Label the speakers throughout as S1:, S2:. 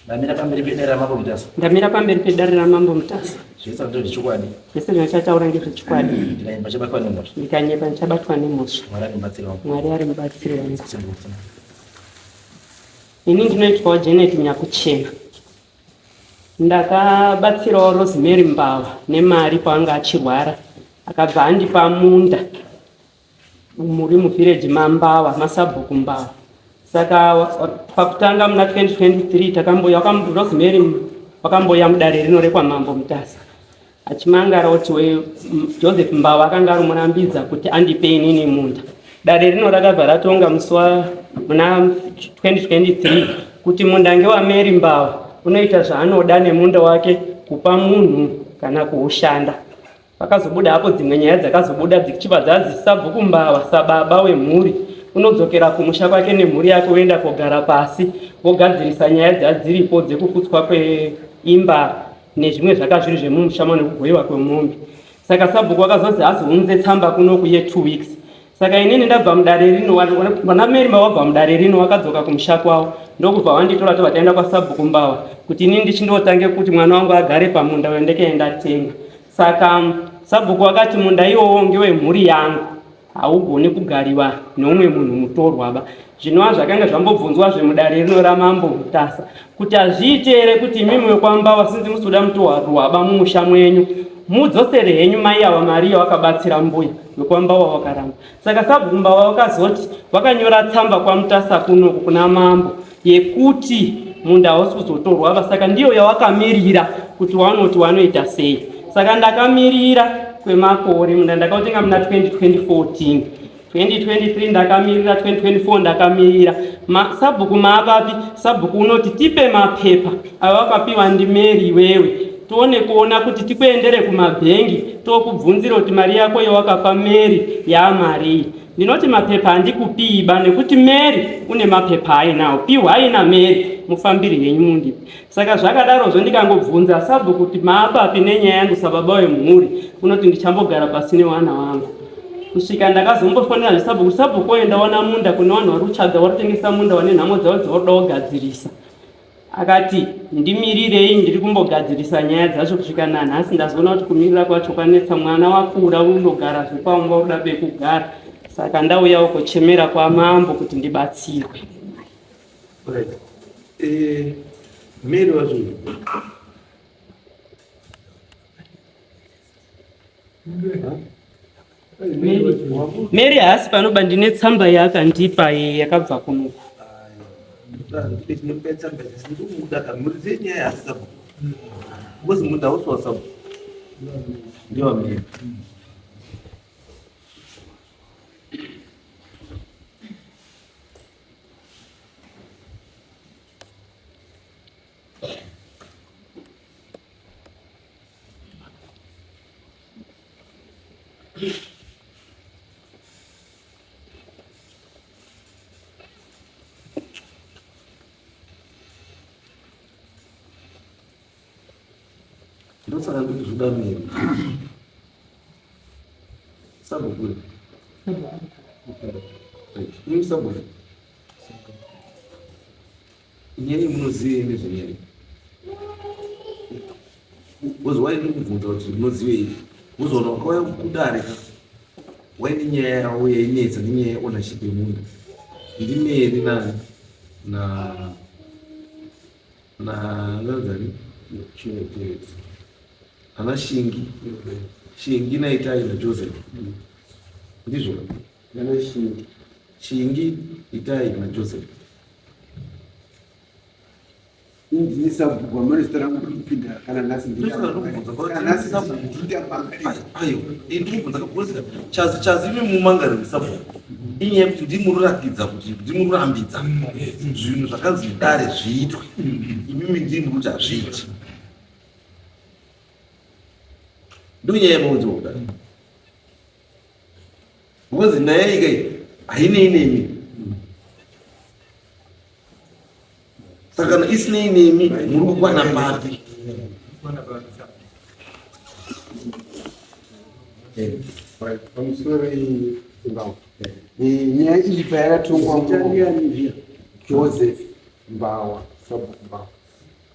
S1: Ndamira pamberi pedare ramambo mutasa.
S2: Ndamira pamberi pedare ramambo mutasa.
S1: Zvese ndo zvichokwadi.
S2: Zvese zvinotaura ngezvechikwadi.
S1: Ndikaimba chabatwa nemhosva.
S2: Ndikanyepa ndichabatwa nemhosva.
S1: Mwari arimubatsiri wangu.
S2: Mwari ari mubatsiri wangu. Ini ndinoitwawo Janet Nyakuchena. Ndakabatsirawo Rosemary Mbava nemari paanga achirwara. Akabva andipa munda muri muvhireji maMbava, maSabhuku Mbava. Saka pakutanga muna 2023 Rosemary wakamboya mudare rino rekwamambo mutasa. Achimangara kuti Joseph Mbava akanga ari murambidza kuti andipe inini munda. Dare rino rakabva ratonga muswa muna 2023 kuti munda ngewa Mary Mbava, unoita zvaanoda nemunda wake kupa munhu kana kuushanda. Pakazobuda hapo dzimwe nyaya dzakazobuda dzichibva dzazisabhuku Mbava sababa wemhuri unodzokera kumusha kwake nemhuri yake oenda kugara pasi vogadzirisa nyaya dzadziripo dzekufutswa kweimba nezvimwe zvakazviri zvemumusha nekugoyiwa kwemombe. Saka sabhuku akazozi azounze tsamba kunoku ye2 weeks. Saka inini ndabva mudare rino, vana Mary Mbava wabva mudare rino wakadzoka kumusha kwawo, ndokubva wanditora tobva kwa Sabhuku Mbava kuti inini ndichindotange kuti mwana wangu agare pamunda wendekaenda tenga. Saka Sabhuku wakati munda iwowo ngewe mhuri yangu, haugoni kugariwa neumwe munhu mutorwaba. Zvinova zvakanga zvambobvunzwa zvemudare rino ramambo mutasa kuti azviite here kuti imimi wekwamBava sinzi musoda mutorwaba mumusha mwenyu mudzosere henyu mai ava Maria wakabatsira mbuya wekwamBava wakaramba. Saka Sabhuku Mbava wakazoti wakanyora tsamba kwamutasa kunoku kuna mambo yekuti munda hausi kuzotorwaba. Saka ndiyo yawakamirira kuti wanoti wanoita sei. Saka ndakamirira kwemakore, munda ndakautenga muna 2014, 2023 ndakamirira, 2024 ndakamirira. Sabhuku maavapi? Sabhuku unoti tipe mapepa awakapiwa ndiMary wewe, tuone kuona kuti tikuendere kumabhengi tokubvunzira kuti mari yako yawakapa Mary yaMaria. Ndinoti mapepa handikupiiba nekuti Mary une mapepa ainawo, pihwai naMary mufambiri henyu mundipe. Saka zvakadarozvo ndikangobvunza Sabhuku kuti maapapi nenyaya yangu sababa wemhuri, unoti ndichambogara pasi newana wangu. Kusvika ndakazombofonera Sabhuku, Sabhuku oenda wana munda kune vanhu vari kutsvaga vari kutengesa munda wane nhamo dzavo dzavoda kugadzirisa. Akati ndimirirei ndiri kumbogadzirisa nyaya dzacho. Kusvika nanhasi ndazoona kuti kumirira kwacho kwanetsa, mwana wakura unogara zvepamwe uda pekugara. Saka ndauyawo kuchemera kwamambo kuti ndibatsirwe.
S3: Mary wazvino
S2: Mary haasi panoba ndine tsamba yaakandipa yakabva kunoku.
S1: Ndio Mary. Ndosaka kuti zvoda Mary. Sabhuku. Ini Sabhuku. Nyeri munozive nezvenyeri. Wozwai ndikubvunza kuti munozive uzoona wakauya kudare waine nyaya yawo yainetsa nenyaya yeownership yemunhu. Ndi Mary na ngazani ana Shingi naitai naJoseph. Ndizvo ana Shingi itai naJoseph.
S4: Ini Sabhuku amanisitara kupinda kana nasi
S1: ayo ndikubvunza kabvunza chazi imi mumangariro Sabhuku inyaya kuti ndimuratidza kuti ndimurambidza zvinhu zvakanzi dare zviitwe, imimi ndini kuti hazviiti. Ndonyaya yemaudzi wakudaro because nyaya ikai hainei. Saka kana isinei nemi muri kukwana papi?
S4: pamusoro nyaya iyi payakatongwa Joseph Mbawa sabhuku Mbawa.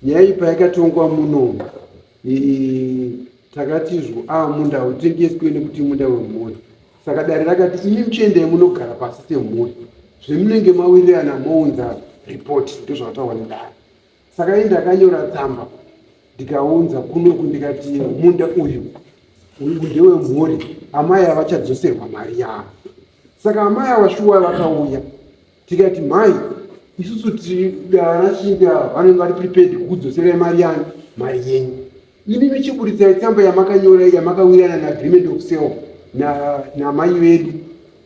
S4: Nyaya iyi payakatongwa muno takatizvo munda utengeswe nekuti munda wemhuri. Saka dare rakati imi muchiendai munogara pasi semhuri, zvemunenge mawirirana mounza ripoti, ndozvakataurwa nedare. Saka ini ndakanyora tsamba ndikaunza kunoku ndikati munda uyu ndewemhuri, amai havachadzoserwa mari yavo. Saka amai ava shuwa vakauya, tikati mhai isusu vanashinga vanenge vari prepared kudzoserai mari yenyu. Imi michiburitsai tsamba yamakanyora yamakawirana naagreement of sale namai vedu,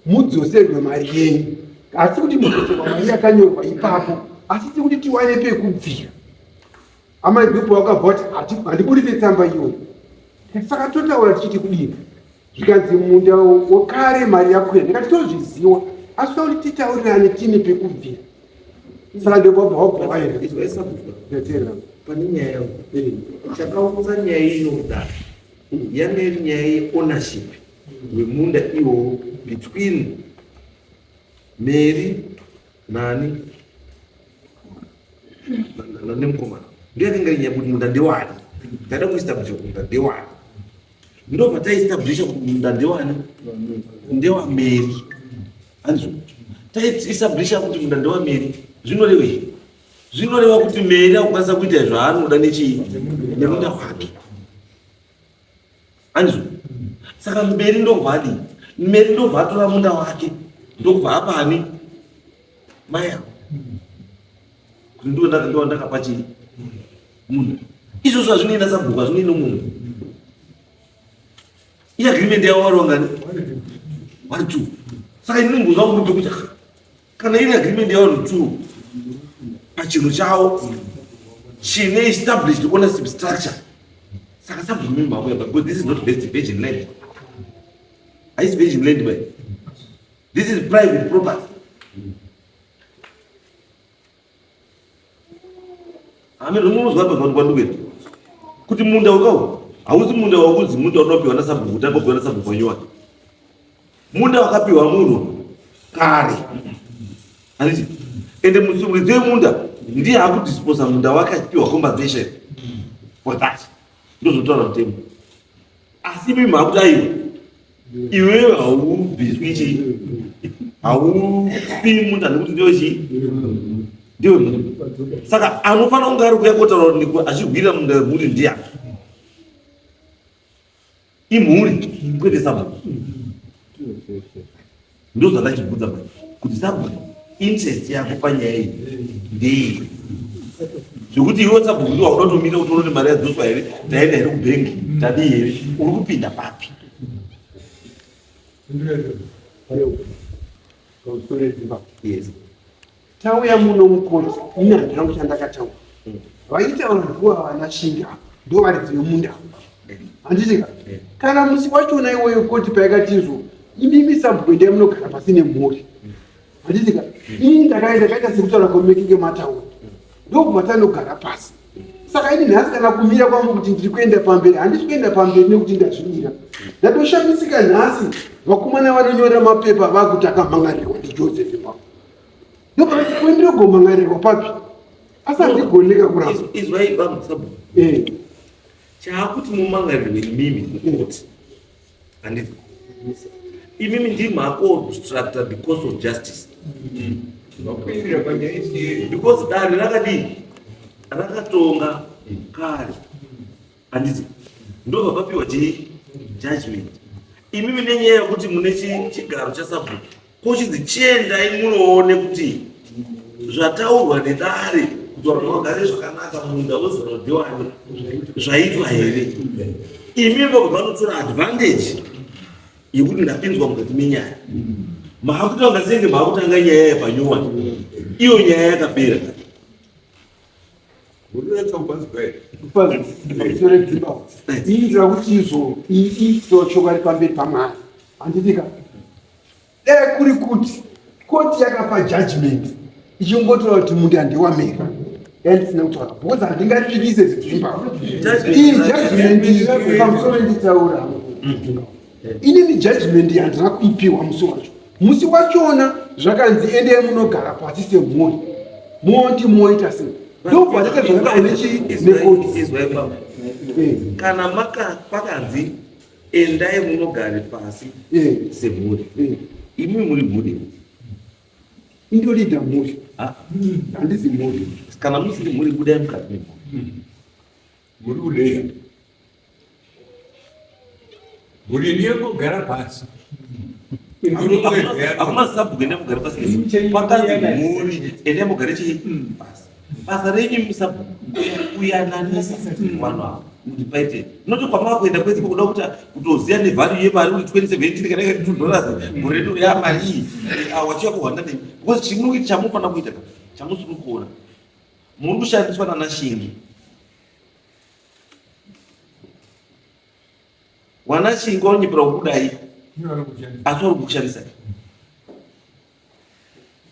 S4: mudzoserwe mari yenyu. Asi kuti mudzoserwa mari yakanyorwa ipapo, asi kuti tiwane pekubvira. Amai group vakabva kuti handiburitse tsamba iyoyo. Saka totaura tichiti kudini, zvikanzi munda wekare mari yakwira. Ndikati tozviziva, asi kuti titaurirane tine pekubvira. Saka ndobva vaenda
S3: pane nyaya yangu chakaunza nyaya ino kudaro yange iri nyaya yeownership wemunda iwowo between Mary nani nemukomana. Ndiyo yakanga iri nyaya kuti munda ndewani, taida kuestablisha kuti munda ndewani. Ndobva taestablisha kuti munda ndewani, ndewa Mary. Anzwa, taestablisha kuti munda ndewa Mary, zvinorevei? Zvinoreva kuti Mary akukwanisa kuita zvaanoda nemunda wake. Anzwa, saka Mary ndobva adini? Mary ndobva atora munda wake ndobva apani mai ako kuti ndo ndakapa chii munda. Izvozvo hazvinoenda sabhuku, hazvinoenda munhu. I agreement yavo vari wangani? 1-2. Saka ini ndimbozva kuti kuti kana iri agreement yavo 2 pachinhu chavo chine established ownership structure, saka sabhuku mimba wako, because this is not virgin land. Haisi virgin land man. This is private property. Unozwa kwandikwedu kuti munda wakawo hausi munda wakuzi munda unopiwa nasabhuku tangopiwa nasabhuku wanyowani. Munda wakapiwa munhu kare, handiti? Ende musumudzi wemunda ndiye akudisposa munda wake achipiwa compensation for that. Ndozvotaura mutemo. Asi mimi makuti aiwa iwewe haubviswi chii, haupi munda nekuti ndiyo chii, ndiwe munhu. Saka anofanira kunge ari kuya kotaura kuti achigwirira munda wemhuri ndiye imhuri kwete sabhuku. Ndozvandachibvunza kuti sabhuku interest yako panyaya iyi ndei, zvokuti iwe sabhuku ndiwa kuda kutomira kuti uone mari yadzoswa here, taenda here kubhengi, tadii here, uri kupinda papi?
S4: Yes. Tauya muno mukoti, ina ndau chandakataura. Vaitaura nguva vanashinga ndo varidzi vemunda. Handitika? Kana musi wachona iweyo koti payakatizvo imimi sabhuku endai munogara pasi nemhuri. Handitika? Ini ndakaita sekutaura kwemaking ematauri. Ndokubva tanogara pasi. Saka ini nhasi kana kumira kwangu kuti ndiri kuenda pamberi, handisi kuenda pamberi nekuti ndazvidira. Ndatoshamisika nhasi vakomana vanonyora mapepa vakuti akamhangarirwa ndiJoseph Mbawa. Ndoparati kwendinogomhangarirwa papi? Asi handigoneka kuramba.
S3: Izwai bambo sabhuku. Chaakuti mumangarirwe imimi kuti handiti? Imimi ndimhako obstructed because of justice. Because dare rakadii rakatonga kare, handiti? Ndobva papiwa judgment. Imimi nenyaya yekuti mune chigaro chasabhuku kochizi chiendai munoone kuti zvataurwa nedare kuti vanhu vagare zvakanaka munda wezvinodiwani zvaitwa here. Imimi vobva vanotora advantage yekuti ndapinzwa mukati menyaya. Maakutanga senge maakutanga nyaya yapanyowani, iyo nyaya yakapera.
S4: Indira kuti izvo chokwadi pamberi paMwari. Handitika? Dai kuri kuti koti yakapa judgment ichingotora kuti munda ndewaMary, ndisina kutaura because handingaripikise zviZimbabwe. Iyi judgment pamusoro nditaura. Inini judgment yandina kuipiwa musi wacho. Musi wachona zvakanzi endai munogara pasi semhuri. moti moita sei ndokubateka zvakaonechi nekoti
S3: izwaipa kana pakanzi endai munogare pasi semhuri imi muri mhuri
S4: indorida mhuri handizi mhuri
S3: kana musiri mhuri budai mukati memhuri
S5: muri kudeya muri ndiye kugara pasi
S3: hakuna sabhuku endai mugare pasi pakanzi mhuri endai mugare chii pasi basa renyu musabhuku kuyananisa vanhu ava kuti paite noti kwamava kuenda kwese kuda kutoziya nevhalyu yemari kuti 2017 kana $2 gore redu yamari iyi wachiya kuhwanda nei because chimunokuiti chamunofanira kuita chamusiri kuona muri kushandiswa nanashingi wanashingi wanonyepera kukudai asi vari kukushandisai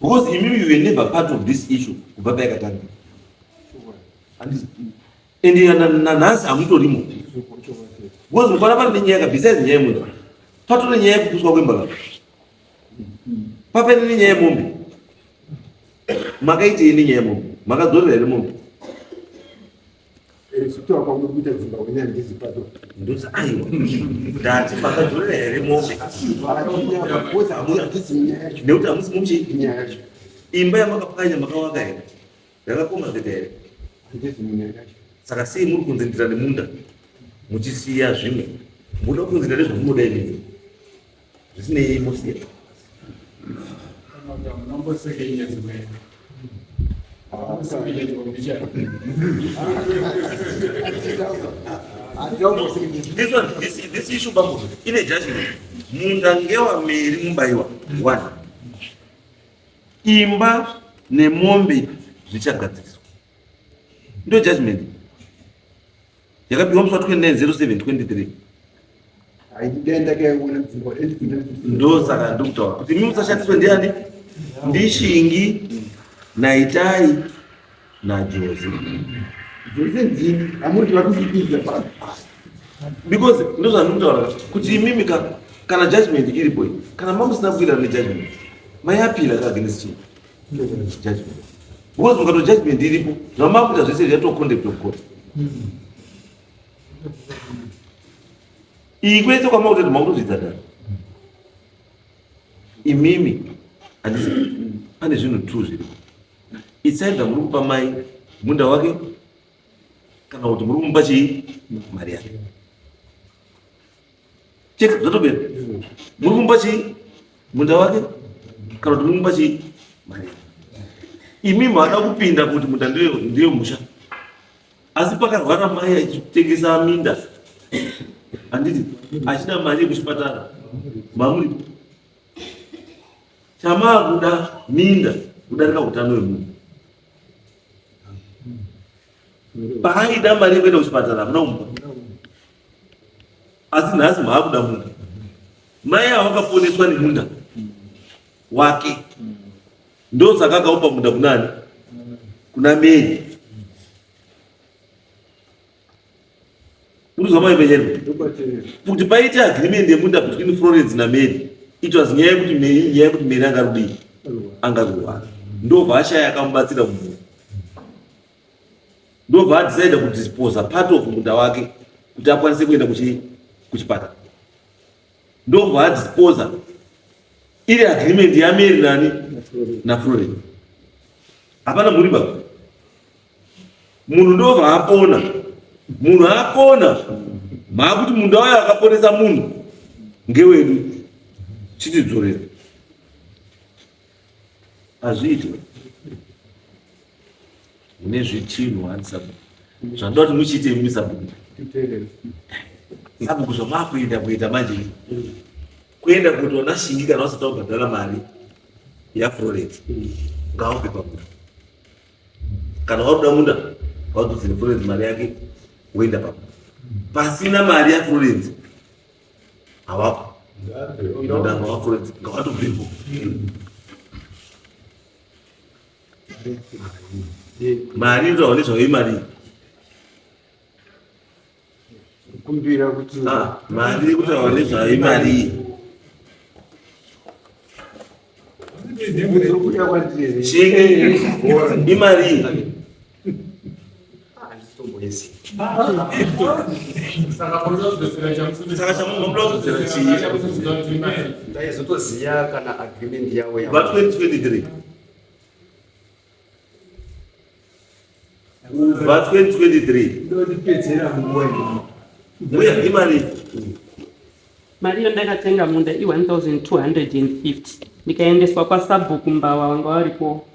S3: because imimi you were never part of this issue kubva paikatanga ende nanhasi hamutorimo because mufana pane nenyaya besides nyaya yemwe patone nyaya yekukuswa kwembava papene nenyaya yemombe makaitei nenyaya yemombe makadzorera here mombe
S4: zvitoa kwamuri kuita zimbabwe nyandizipato
S3: ndozi aiwa ndati makadzorera here mombe nekuti hamusi muchi
S4: nyaya yacho
S3: imba yamakapwanya makawaka here yakakomazeka here
S4: handisi munyaya yacho
S3: saka sei muri kunzindira nemunda muchisiya zvimwe muda kunzindira nezvamunoda inei zvisinei musiya this issue bambo ine judgment munda ngewa Mary Mubaiwa 1 imba nemombe zvichagadziriswa ndo judgment yakapiwa musi wa 29/07/23
S4: haidenda kayaona
S3: ndo saka ndokutaura kuti mimi musashandiswe ndiani ndishingi naitai najozi
S4: zvose ndini hamuti vakuzvipidza
S3: because ndo zvandinotaura kuti imimi kana judgment iripo kana mamusina kuwirirana nejudgment mayapila kaagainst judgment because mukato judgment iripo zvamakuita zvese zvato contempt of court iyi kwese kwamakutoti makutozvidza dani imimi handisi pane zvinhu 2 zviripo itsaidha muri kupa mai munda wake kana kuti muri kumupa chii mari yake cheka zvatopera muri kumupa chii munda wake kana kuti muri kumupa chii mari yake imimi hada kupinda kuti munda ndiyo musha asi pakarwara mai achitengesa minda handiti achida mari yekuchipatara mamuri chamakuda minda kudarika utano hwemunhu paaida mari yekuenda kuchipatara hamuna kumupa asi nhasi maakuda munda mai avakaponeswa nemunda wake ndo saka akaupa munda kunani kuna Mary uruzwa maipenyeri kuti paite agreement yemunda between Florence na Mary it was nyaya yekuti Mary angarudii angaruwara ndobva ashaya akamubatsira munhu ndobva adecide kudisposa part of munda wake kuti akwanise kuenda kuchipatara ndobva adisposa iri agreement yaMary nani naFlorence hapana muri baba munhu ndobva apona munhu apona maakuti munda wayo akaponesa munhu ngewedu chitidzorera hazviitwe mune zvichinhu handisabhuku zvandoda kuti muchiite imimi sabhuku sabhuku zvamaakuenda kuita manje kuenda kutoona shingi kana wasati wabhadhara mari yaFlorence ngaupe pamunda kana waruda munda waudzire Florence mari yake woenda pamunda pasina mari yaFlorence hawapo munda waFlorence ngawatobvepo mari inotaura nezvayo imari
S4: kumbira kuti
S3: mari kutaura nezvayo imari
S4: kuda kwandire
S3: Shingi imari saka chamunoblogera chii
S6: ndaizotoziya kana agreement yawo
S3: va 2023 va 2023
S4: ndodipedzera munguwa
S3: uya imari
S2: mari iyo ndakatenga munda i1250 ndikaendeswa kwasabhuku Mbawa wanga waripo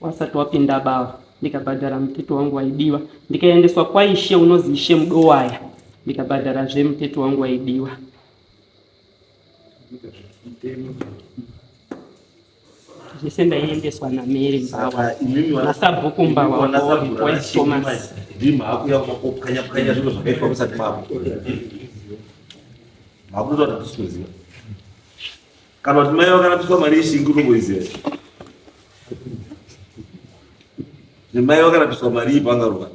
S2: wasati wapinda Bawa, ndikabhadhara muteto wangu waidiwa. Ndikaendeswa kwaishe unozi Ishe Mudowaya, ndikabhadharazve muteto wangu waidiwa. Zvese ndaiendeswa naMary Mbawa nasabhuku Mbawa wanga waripo waiti Thomas.
S3: ndimhakuya kukanya kukanya zviro zvakaitwa musati mavo hakutoda kusikuziva kana kuti mai vakanapiswa mari yeshingi unomboiziva mai vakanapiswa mari ipangaroka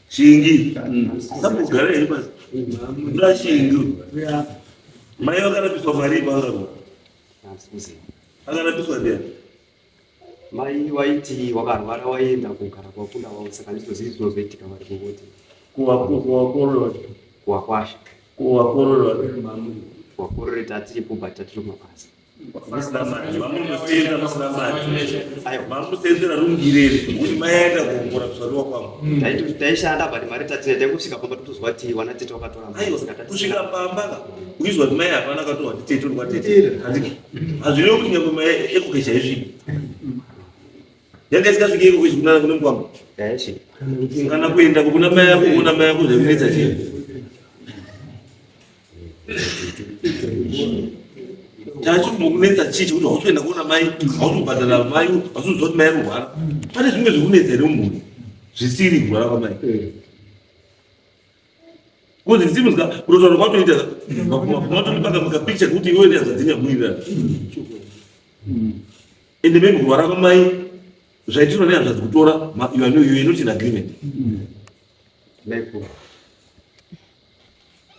S3: shingi sambogara hei basi nda shingi mai vakanapiswa mari ipangaroka akanapiswa ndiani
S6: mai waiti wakarwara waenda kugara kwakunda wavo saka ndizvozivi zvinozoitika vari kungoti kuwakwasha kuwakorore tatiripo but tatiri kumabasa
S3: mamusenzera rungirere kuti maenda kuongora kusadiwa kwangu
S6: taishanda but mari tatina taikusvika pamba totozwa kuti wana tete wakatora
S3: kusvika pamba uizwa kuti mai hapana akatowa titete uri kwatete hazvirevo kuti nyangwe mai ekukesha isviki yanga isikasviki ekukesha kunana kune mukwamba
S6: yaisvika
S3: kana kuenda kuna mai yako kuna mai yako zvakunetsa chii chachimukunetsa chii chekuti hautoenda kuona mai hautobhadhara mai hauzozwa kuti mai kurwara pane zvimwe zvekunetsa here mumhuri zvisiri kurwara kwamai kuzi ndisimuska kutotaura kwatoita matonipaka mukapicha kuti iwe ndiazvadzinyamburirana ende maybe kurwara kwamai zvaitiro nehanzvadzi kutora you not in agreement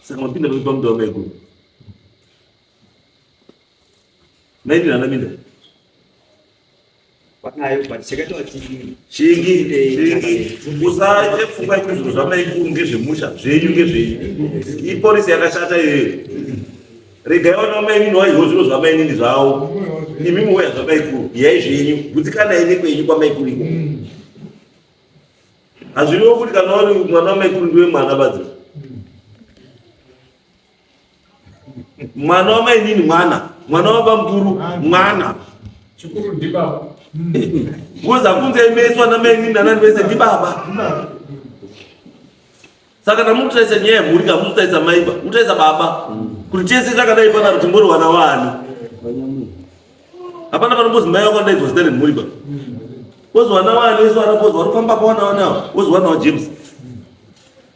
S3: saka mapinda pamuda wamaikuru maindinana minda
S6: wanayo but chakaita kuti
S3: shingi usaite pfungwa kuti zviro zvamaikuru ngezvemusha zvenyu ngezvenyu ipolisi yakashata iyoyo regaiwana wamainini waizivo zviro zvamainini zvavo imi muweya zvamaikuru yai zvenyu gutsikana ine kwenyu kwamaikuru iko hazvirevo kuti kana uri mwana wamaikuru ndiwe mwana badzi mwana wamainini mwana wabamukuru mwana
S5: chikuru ndibaba
S3: ngoza kunze imeswa namainini nanani vese ndibaba saka namutaisa nyaya yemhuri kamutaisa maiba mutaisa baba kuti tese takadai pana kuti muri wana wani hapana panombozi mai wako ndaidzwa zita remhuri ba wozi wana wani wese wanapozi warifamba pawana wanawo wozi wana wajames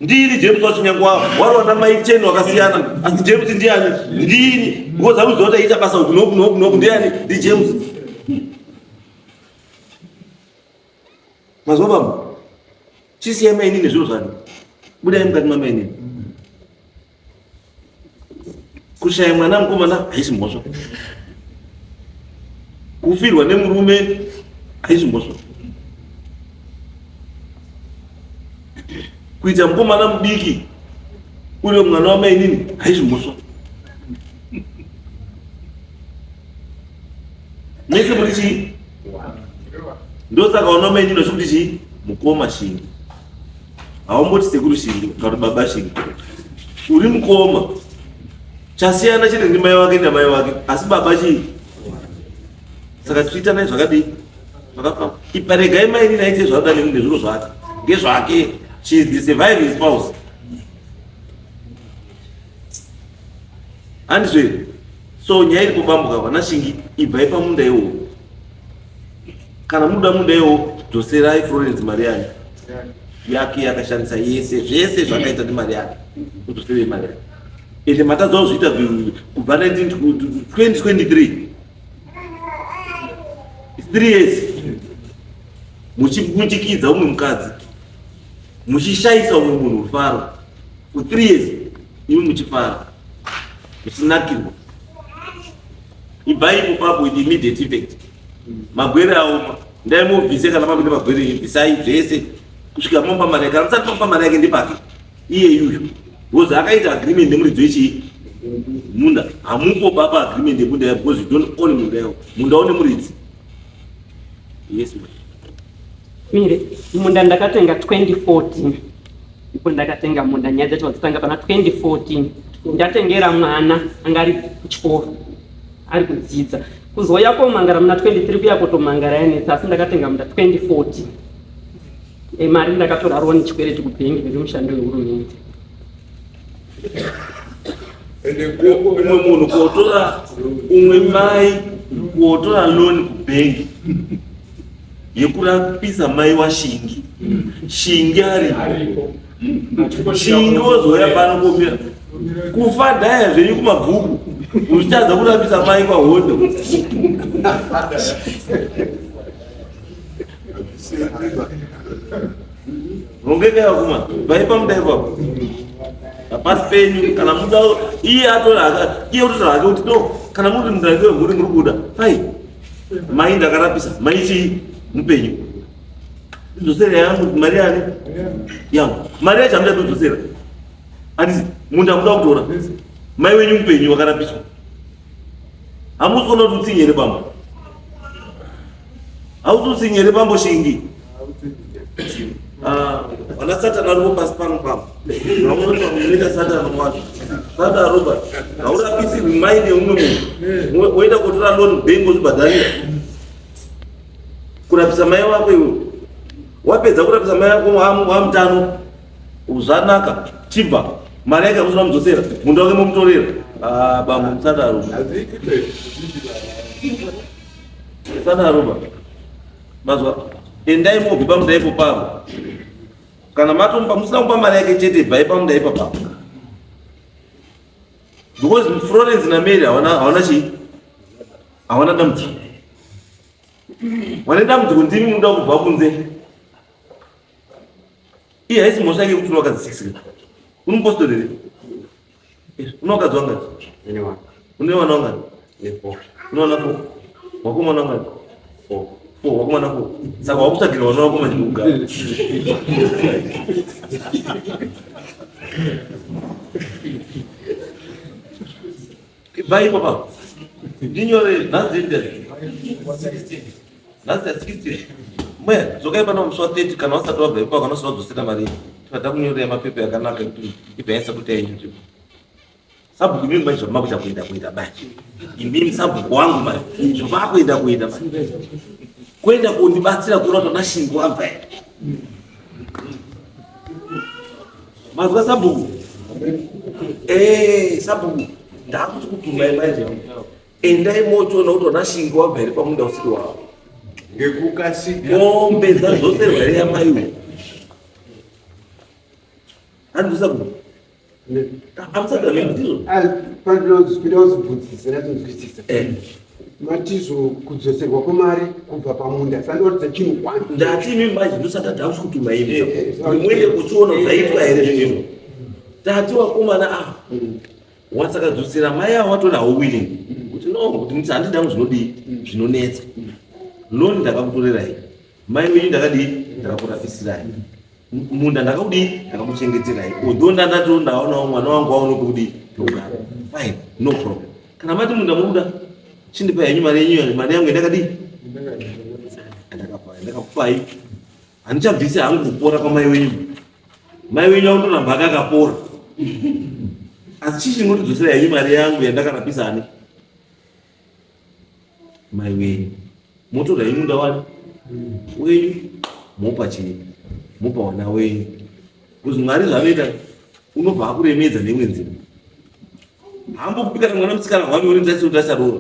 S3: ndini james wachinyangwa wari wana mai cheni wakasiyana asi james ndiani ndini ngoza kuziva kuti aita basa noku ndiani ndi james mazwa baba chisiya mainini zviro zvani budai mukati mamainini kushaya mwana mukomana haisi mhosva kufirwa nemurume haisi mhosva kuita mukomana mudiki uri mwana wamainini haisi mhosva mese muri chii ndosaka wana wamainini vachikuti chii mukoma shingi haumboti sekuru shingi kana baba shingi uri mukoma chasiyana chete ndi mai wake namai wake asi baba chii saka tiitanai zvakadii zvakafamba iparegai mainini aite zvakadai nezviro zvake ngezvake she is the surviving spouse handizve so nyaya iri kubambuka vana shingi ibvai pamunda iwowo kana muda munda iwowo dzoserai Florence Mariani yake yakashandisa yese zvese zvakaita nemari yake kutosevei mari yake ende matadzawo zviita kubva 2023 3 years muchimuchikidza umwe mukadzi muchishayisa umwe munhu rufaro for 3 years iwe muchifara muchinakirwa ibvaipo papo with immediate effect. Magwere aoma ndaimubvise kana pamene magwere ibvisai zvese kusvika mumba mari yake. Kana musati mumba mari yake ndipake iye yuyu because akaita agreement nemuridzi wechii munda. Hamupo papa agreement yemunda yayo because you don't own munda yayo. Munda une muridzi. Yes ma'am.
S2: Mire, munda ndakatenga 2014. Ipo ndakatenga munda nyaya dzacho dzatanga pana 2014. Ndatengera mwana anga ari kuchikoro. Ari kudzidza. Kuzoya komangara muna 23 kuya kutomangara yanetsa asi ndakatenga munda 2014. Mari ndakatora loan chikwereti kubhengi kuti mushando wehurumende.
S3: Umwe munhu kotora umwe mai kotora loan kubhengi yekurapisa mai waShingi. Shingi aripo. Shingi wozoya pano komira kufa dhaya zvenyu kumabhuku uchitadza kurapisa mai kwahondo. Rongekea kuma vaipa muda ipapo hapasi penyu kana muda iye atora iye utotora hake kuti no kana muri mudake wemhuri muri kuda fine mai ndakarapisa mai chii mupenyu idzosera yangu mari yani yangu mari yacho hamuda kudzosera handisi munda muda kutora mai wenyu mupenyu wakarapiswa hamusi kuona kuti utsinyere pambo hausi utsinyere pambo Shingi. Wana Satani aripo pasi pano pambo vamweita Satani wacho Father Robert haurapisirwi mai neumwe munhu woenda kotora loan bank uzvibhadharira kurapisa mai wako iwe. Wapedza kurapisa mai wako wamutano zvanaka chibva mari yake hamusina mudzosera munda wake momutorera. Bambo musadaro musadaro mazwa endai mubve pamunda ipo pavo kana matomba musina kupa mari yake chete bvai pamunda ipo pavo because Florence na Mary hawana chii hawana dambudziko. Wane dambudziko ndimi muda kubva kunze. Iye haisi mhosva yake kuti wakadzi 6 unopostorere unokadzi wangati une wana wangati unowana 4 wakomana wangati 4 wakomana 4 saka wakutsvagira wana wako machikugara. Vai papa ndinyore nazinde nasa 60 mwe zokai pana muswa 30 kana wasati wabva ipapo kana usina kudzosera mari tinoda kunyorera mapepa yakanaka kuti ibvaisa kuti ainyu sabhuku mimi manje makucha kuenda bachi imimi sabhuku wangu manje zvakuenda bachi kwenda kundibatsira kuona kuti naShingi wabva mazwa sabhuku sabhuku ndakuti kutumai manje endai mochiona kuti naShingi wabva iri pamunda usiku wavo
S4: ngekukasika
S3: mombe dzazoserwa iri yamaiwe handisabhuku
S4: pandinozvibvunzisa natinozwisisa matizo kudzoserwa kwemari kubva pamunda sandoratidza chinhu kwani
S3: ndati imi manje ndosaka ndakuti kutumai kuti muende kuchiona zvaitwa here zvino tati wakomana wasakadzosera mai avo watora hawo willing kuti no kuti handidamu zvinodii zvinonetsa loan ndakakutorerai mai wenyu ndakadii ndakakurapisirai munda ndakudii ndakamuchengeterai although ndatoo ndaonawo mwana wangu waone kudii pekugara fine no problem. Kana mati munda muruda chindipa henyu mari yenyu mari yangu ndakadii ndakakupai handichabvisi hangu kupora kwamai wenyu. Mai wenyu aundoramba akakapora asi chichingotidzosera henyu mari yangu yandakarapisa ani mai wenyu motora henyu munda wani wenyu mopa chii mopa wana wenyu kuzi Mwari zvanoita unobva akuremedza neimwe nzira. Hambokupika mwana musikana wami urinzasi kuti acharora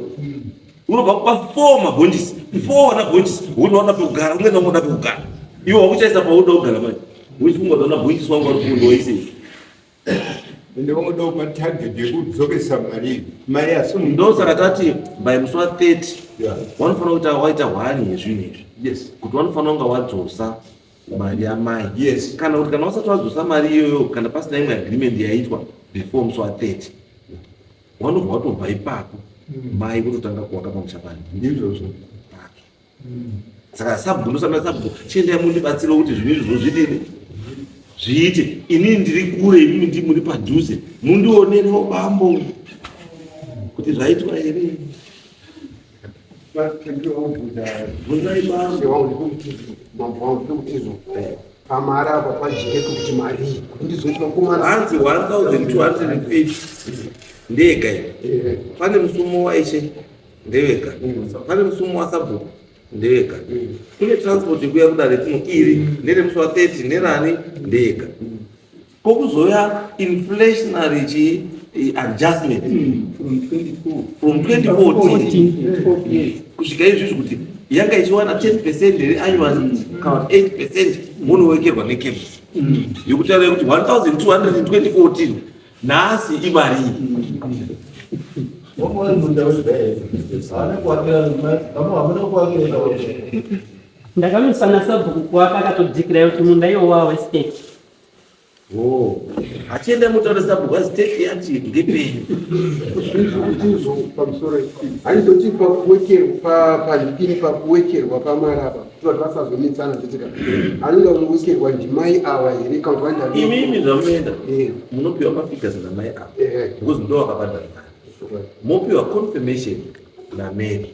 S3: unobva kupa 4 mabhonjisi 4 wana bhonjisi kuti waona pekugara umwe naumwe pekugara iwe wakuchaisa pauda kugara manje uchifunga kuti wana bhonjisi wangu ari kundo waisei
S4: ndinoda kupa target yekudzokesa mari asi
S3: ndosaka tati by musi wa30 wanofanira kuti waita 1 yezvinhu izvi kuti wanofanira kunga wadzosa mari yamai kana kuti kana wasati wadzosa mari iyoyo kana pasina imwe agreement yaitwa before musi wa30 wanobva watobva ipapo mai kutotanga kuwaka pamushapani
S4: ndizvozvo.
S3: saka sabhuku ndosamira sabhuku chiendai mundibatsire kuti zvinhu zvozvidini zviite. Ini ndiri kure, imi ndi muri padhuze, mundionerewo bambo kuti zvaitwa here.
S4: Bvunzai bambo wangu mambo wangu ndikutizo pamara apa pajike kuti mari kuti ndizoti vakomana
S3: hanzi 1250 ndega. Pane musumo waishe ndeweka, pane musumo wasabhuku ndeweka, kune transport yekuya kudare kuno iri ndere musi wa30 nerani ndega. Kokuzoya inflationary adjustment from 2014 kusvika izvizvi kuti yanga ichiwana 10% here annually kana 8% munowekerwa nekebisi yokutaura kuti 122014 nhasi imari
S2: ndakamisana sabhuku kuwaka akatodhikira kuti munda iwowawe state.
S3: achienda mutaura sabhuku asiteti yati ngepeni
S4: ndizvo pamusoro handizoti pakuwekerwa pamarapa kuti vasazomitsana nditika anoda kuwekerwa ndimai ava here
S3: imimi zvamunoenda munopiwa mafigures namai ava because ndo wakabhadhara mopiwa confirmation nameri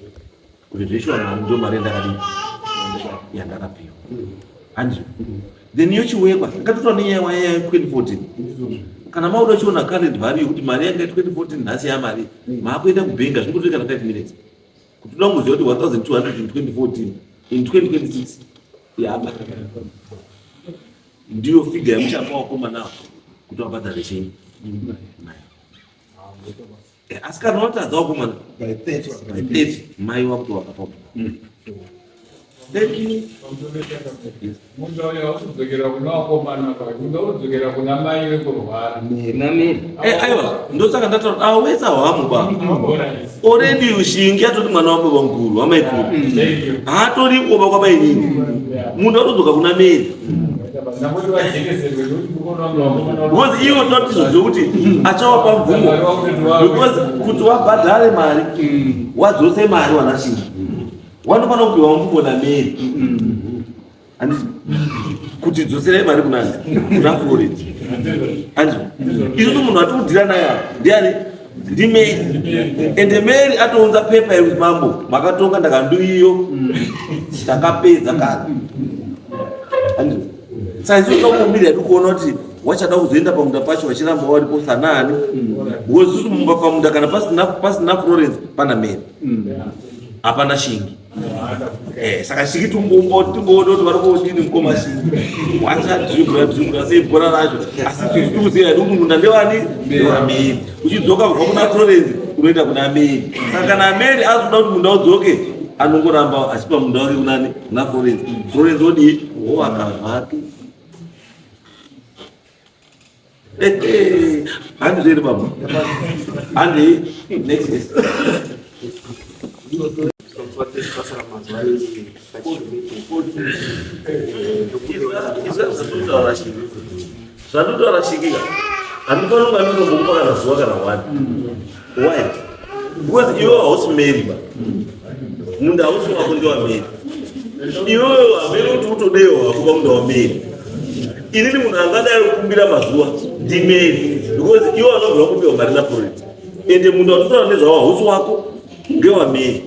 S3: kuti zveshuwa mari ndo mari yandakapiwa handizvo then yochiwekwa ngatotora nenyaya ya 2014 kana mauda uchiona current value yekuti mari yanga 2014 nhasi yamari maakuenda kubhenga zvingotoita kana 5 minutes kuti uda kungoziva kuti 1200 in 2014 in 2026 yaba ndiyo figa yamuchapa wakoma nawo kuti wabhadhare chenyi asi kana watadza wakomana by 30 mai wakuti wakapapa. Thank you.
S5: Munda uyo wakudzokera kuna wakomana kunda udzokera kuna mai wekurwara
S3: aiwa ndosaka ndataura awesa hwamu baba already ushingi atoti mwana wako wanguru wamaikuru haatori kuoba kwabainini munda watodzoka kuna meri because iwo totizoziva kuti achawapa mvumo because kuti wabhadhare mari wadzose mari wanashingi wanofanira kupiwa mvumo nameri kuti dzoserai mari kunani kuna Florence anzi isusu munhu atiudhira naye ndiani ndimeri ende meri atounza pepa yekuti mambo makatonga ndakanduiyo takapedza kare anzi saka isusu tokumbiri yati kuona kuti wachada kuzoenda pamunda pacho wachiramba waripo sanani because isusu mumba pamunda kana pasina Florence pana meri hapana shingi. Saka shingi tingoona kuti vari kodini mukoma shingi wachadhibura sei bhora racho asi tikuziva kuti munda ndewani ndewameri uchidzoka kubva kuna Florence unoenda kuna meri. Saka kana meri azoda kuti munda udzoke anongoramba achipa munda wake kunani kuna Florence odii akavhake handi zveri baba handi next zvatotorashikika handifanira kunga minombokupa kana zuva kana wani why because iwe hausi meri ba munda hausi wako ndewameri iwewe hameri kuti utodewa wakuva munda wameri inini munhu angadai kukumbira mazuva ndimeri because iwe anobva kupiwa mari naFlorence ende munda watotora nezvawo hausi wako ngewameri.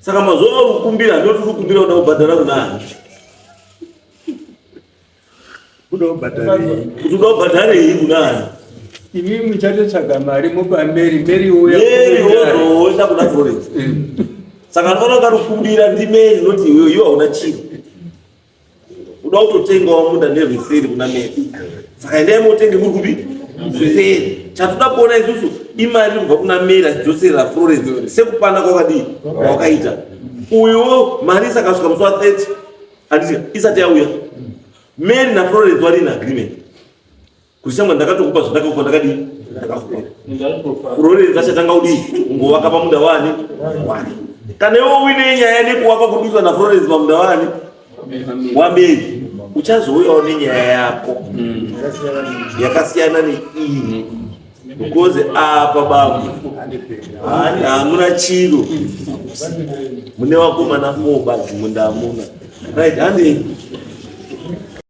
S3: Saka mazuva ari kukumbira handoti kukumbira uda kubhadhara kunani kuti uda kubhadharei kunani
S7: imimi muchatotsvaga mari mopa meri
S3: ozoenda kuna Florence. Saka anofanira kukumbira ndi meri noti iwe hauna chiro uda kutotengawo munda nerwiseri kuna meri. Saka endai motenge muri kupi zviseri chatoda kuona isusu imari iri kubva kuna meri achidzoserera Florence sekupanda kwakadii kwakaita uyo mari isakasvika musi wa30 handiti isati yauya meri naFlorence vari in agreement kuti changwa ndakatokupa zvandakakupa ndakadii ndakakupa Florence achatanga kudii ungovaka pamunda wani kana iwe uine nyaya nekuwaka kuduswa naFlorence pamunda wani wameri uchazouyawo nenyaya yako yakasiyana neiyi Because apa babu hamuna chiro mune vakomana 4 badzi munda hamuna right handi